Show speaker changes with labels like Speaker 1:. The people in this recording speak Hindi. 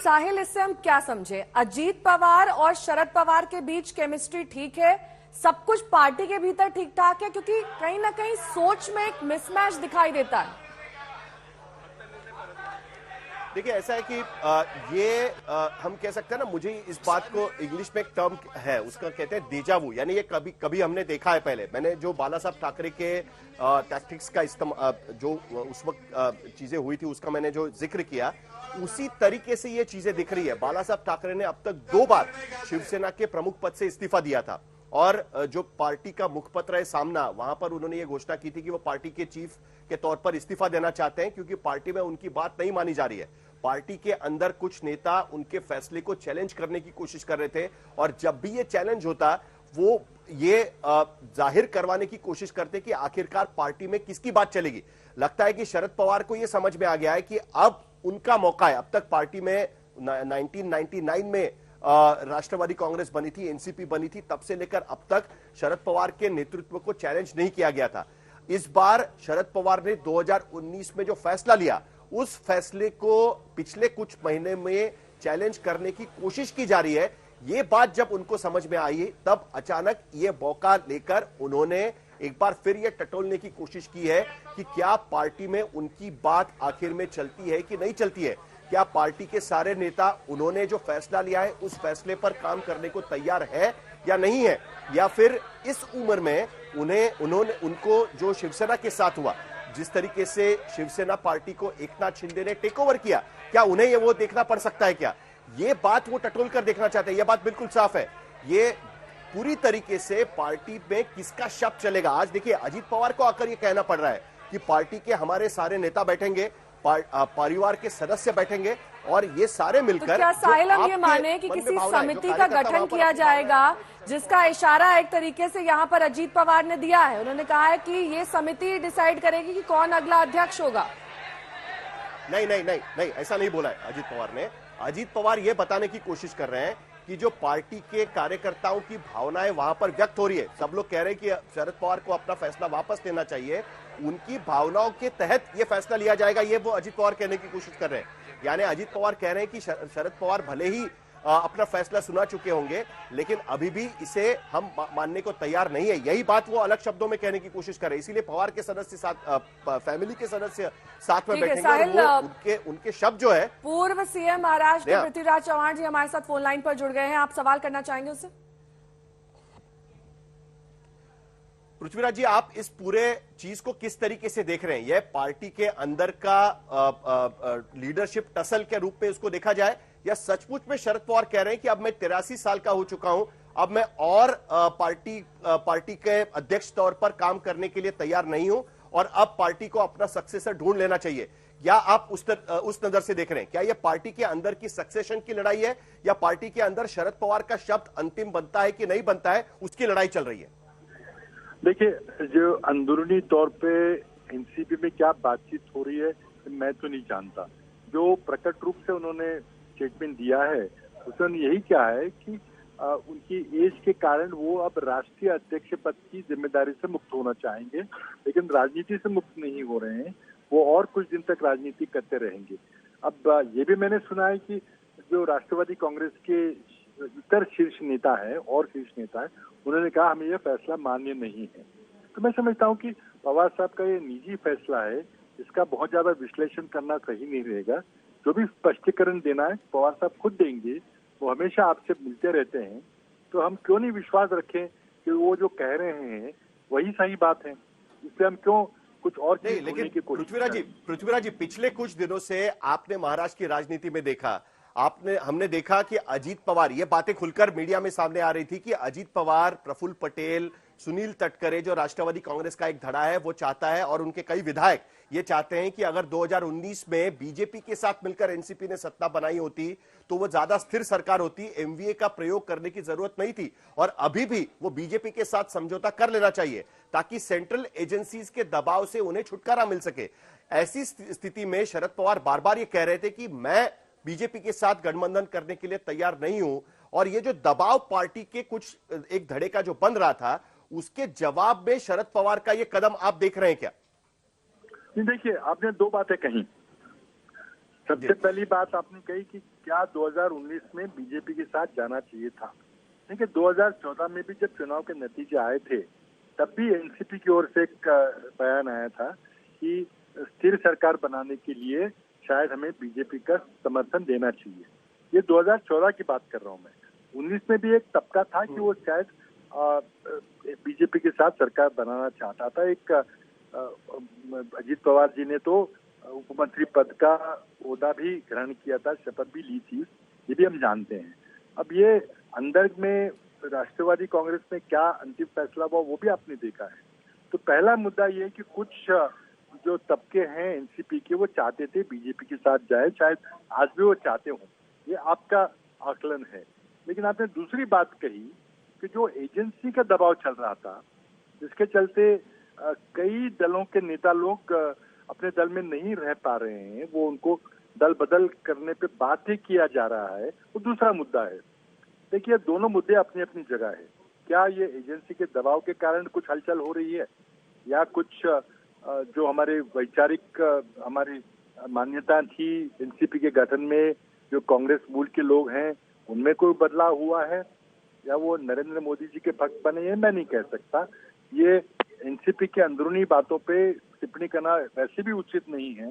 Speaker 1: साहिल, इससे हम क्या समझे? अजीत पवार और शरद पवार के बीच केमिस्ट्री ठीक है, सब कुछ पार्टी के भीतर ठीक ठाक है, क्योंकि कहीं ना कहीं सोच में एक मिसमैच दिखाई देता है।
Speaker 2: देखिए, ऐसा है कि हम कह सकते हैं ना, मुझे इस बात को इंग्लिश में एक टर्म है, उसका कहते हैं डेजावू, यानी ये कभी कभी हमने देखा है पहले। मैंने जो बाला साहब ठाकरे के टैक्टिक्स का जो उस वक्त चीजें हुई थी उसका मैंने जो जिक्र किया, उसी तरीके से ये चीजें दिख रही है। बाला साहब ठाकरे ने अब तक 2 बार शिवसेना के प्रमुख पद से इस्तीफा दिया था, और जो पार्टी का मुखपत्र है सामना, वहां पर उन्होंने ये घोषणा की थी कि वो पार्टी के चीफ के तौर पर इस्तीफा देना चाहते हैं, क्योंकि पार्टी में उनकी बात नहीं मानी जा रही है। पार्टी के अंदर कुछ नेता उनके फैसले को चैलेंज करने की कोशिश कर रहे थे, और जब भी ये चैलेंज होता, वो ये जाहिर करवाने की कोशिश करते कि आखिरकार पार्टी में किसकी बात चलेगी। लगता है कि शरद पवार को यह समझ में आ गया है कि अब उनका मौका है। अब तक पार्टी में 1999 में राष्ट्रवादी कांग्रेस बनी थी, एनसीपी बनी थी, तब से लेकर अब तक शरद पवार के नेतृत्व को चैलेंज नहीं किया गया था। इस बार शरद पवार ने 2019 में जो फैसला लिया, उस फैसले को पिछले कुछ महीने में चैलेंज करने की कोशिश की जा रही है। यह बात जब उनको समझ में आई, तब अचानक ये मौका लेकर उन्होंने एक बार फिर यह टटोलने की कोशिश की है कि क्या पार्टी में उनकी बात आखिर में चलती है कि नहीं चलती है। क्या पार्टी के सारे नेता उन्होंने जो फैसला लिया है उस फैसले पर काम करने को तैयार है या नहीं है, या फिर इस उम्र में उनको जो शिवसेना के साथ हुआ, जिस तरीके से शिवसेना पार्टी को एकनाथ शिंदे ने टेक ओवर किया, क्या उन्हें वो देखना पड़ सकता है क्या? ये बात वो टटोल कर देखना चाहते हैं। ये बात बिल्कुल साफ है। ये पूरी तरीके से पार्टी में किसका शब्द चलेगा। आज देखिए, अजीत पवार को आकर ये कहना पड़ रहा है कि पार्टी के हमारे सारे नेता बैठेंगे, परिवार के सदस्य बैठेंगे, और ये सारे मिलकर,
Speaker 1: तो क्या साहिल हम ये माने कि किसी समिति का गठन किया जाएगा, जिसका इशारा एक तरीके से यहाँ पर अजीत पवार ने दिया है? उन्होंने कहा है कि ये समिति डिसाइड करेगी कि कौन अगला अध्यक्ष होगा।
Speaker 2: नहीं, ऐसा नहीं बोला है अजीत पवार ने। अजीत पवार ये बताने की कोशिश कर रहे हैं कि जो पार्टी के कार्यकर्ताओं की भावनाएं वहां पर व्यक्त हो रही है, सब लोग कह रहे हैं कि शरद पवार को अपना फैसला वापस लेना चाहिए, उनकी भावनाओं के तहत यह फैसला लिया जाएगा, ये वो अजीत पवार कहने की कोशिश कर रहे हैं। यानी अजीत पवार कह रहे हैं कि शरद पवार भले ही अपना फैसला सुना चुके होंगे, लेकिन अभी भी इसे हम मानने को तैयार नहीं है। यही बात वो अलग शब्दों में कहने की कोशिश कर रहे हैं। इसीलिए पवार के सदस्य फैमिली के सदस्य साथ में बैठेंगे, और वो उनके शब्द जो है।
Speaker 1: पूर्व सीएम महाराष्ट्र पृथ्वीराज चव्हाण जी हमारे साथ फोन लाइन पर जुड़ गए हैं। आप सवाल करना चाहेंगे उससे?
Speaker 2: पृथ्वीराज जी, आप इस पूरे चीज को किस तरीके से देख रहे हैं? यह पार्टी के अंदर का लीडरशिप टसल के रूप में इसको देखा जाए, या सचमुच में शरद पवार कह रहे हैं कि अब मैं 83 साल का हो चुका हूं, अब मैं और पार्टी के अध्यक्ष तौर पर काम करने के लिए तैयार नहीं हूं, और अब पार्टी को अपना सक्सेसर ढूंढ लेना चाहिए? या आप उस नजर से देख रहे हैं? क्या यह पार्टी के अंदर की सक्सेशन की लड़ाई है, या पार्टी के अंदर शरद पवार का शब्द अंतिम बनता है कि नहीं बनता है, उसकी लड़ाई चल रही है?
Speaker 3: देखिए, जो अंदरूनी तौर पे एनसीपी में क्या बातचीत हो रही है मैं तो नहीं जानता। जो प्रकट रूप से उन्होंने स्टेटमेंट दिया है उसमें यही क्या है कि उनकी एज के कारण वो अब राष्ट्रीय अध्यक्ष पद की जिम्मेदारी से मुक्त होना चाहेंगे, लेकिन राजनीति से मुक्त नहीं हो रहे हैं। वो और कुछ दिन तक राजनीति करते रहेंगे। अब ये भी मैंने सुना है कि जो राष्ट्रवादी कांग्रेस के इतर शीर्ष नेता है और शीर्ष नेता है, उन्होंने कहा हमें यह फैसला मान्य नहीं है। तो मैं समझता हूँ कि पवार साहब का ये निजी फैसला है, इसका बहुत ज्यादा विश्लेषण करना सही नहीं रहेगा। जो भी स्पष्टीकरण देना है पवार साहब खुद देंगे, वो हमेशा आपसे मिलते रहते हैं, तो हम क्यों नहीं विश्वास रखें कि वो जो कह रहे हैं वही सही बात है। इससे हम क्यों कुछ और चीज ढूंढने की कोशिश?
Speaker 2: पृथ्वीराज जी, पिछले कुछ दिनों से आपने महाराष्ट्र की राजनीति में देखा, हमने देखा कि अजीत पवार, ये बातें खुलकर मीडिया में सामने आ रही थी कि अजीत पवार, प्रफुल्ल पटेल, सुनील तटकरे, जो राष्ट्रवादी कांग्रेस का एक धड़ा है, वो चाहता है, और उनके कई विधायक ये चाहते हैं कि अगर 2019 में बीजेपी के साथ मिलकर एनसीपी ने सत्ता बनाई होती तो वो ज्यादा स्थिर सरकार होती, एमवीए का प्रयोग करने की जरूरत नहीं थी, और अभी भी वो बीजेपी के साथ समझौता कर लेना चाहिए ताकि सेंट्रल एजेंसीज के दबाव से उन्हें छुटकारा मिल सके। ऐसी स्थिति में शरद पवार बार बार ये कह रहे थे कि मैं बीजेपी के साथ गठबंधन करने के लिए तैयार नहीं हूं, और ये जो दबाव पार्टी के कुछ एक धड़े का जो बन रहा था, उसके जवाब में शरद पवार का ये कदम आप देख रहे हैं क्या?
Speaker 3: देखिए, आपने 2 बातें कही। सबसे पहली बात आपने कही कि क्या 2019 में बीजेपी के साथ जाना चाहिए था। देखिए 2014 में भी जब चुनाव के नतीजे आए थे तब भी एनसीपी की ओर से एक बयान आया था कि स्थिर सरकार बनाने के लिए शायद हमें बीजेपी का समर्थन देना चाहिए। ये 2014 की बात कर रहा हूँ मैं। 19 में भी एक तबका था कि वो शायद बीजेपी के साथ सरकार बनाना चाहता था। एक अजीत पवार जी ने तो उप मंत्री पद का ओहदा भी ग्रहण किया था, शपथ भी ली थी, ये भी हम जानते हैं। अब ये अंदर में राष्ट्रवादी कांग्रेस में क्या अंतिम फैसला हुआ वो भी आपने देखा है। तो पहला मुद्दा ये है कि कुछ जो तबके हैं एनसीपी के वो चाहते थे बीजेपी के साथ जाए, शायद आज भी वो चाहते हों, ये आपका आकलन है। लेकिन आपने दूसरी बात कही कि जो एजेंसी का दबाव चल रहा था, जिसके चलते कई दलों के नेता लोग अपने दल में नहीं रह पा रहे हैं, वो उनको दल बदल करने पे बाध्य किया जा रहा है, वो दूसरा मुद्दा है। देखिए दोनों मुद्दे अपनी अपनी जगह है। क्या ये एजेंसी के दबाव के कारण कुछ हलचल हो रही है या कुछ जो हमारे वैचारिक हमारी मान्यता थी एनसीपी के गठन में, जो कांग्रेस मूल के लोग हैं उनमें कोई बदलाव हुआ है या वो नरेंद्र मोदी जी के भक्त बने हैं, मैं नहीं कह सकता। ये एनसीपी के अंदरूनी बातों पे टिप्पणी करना वैसे भी उचित नहीं है।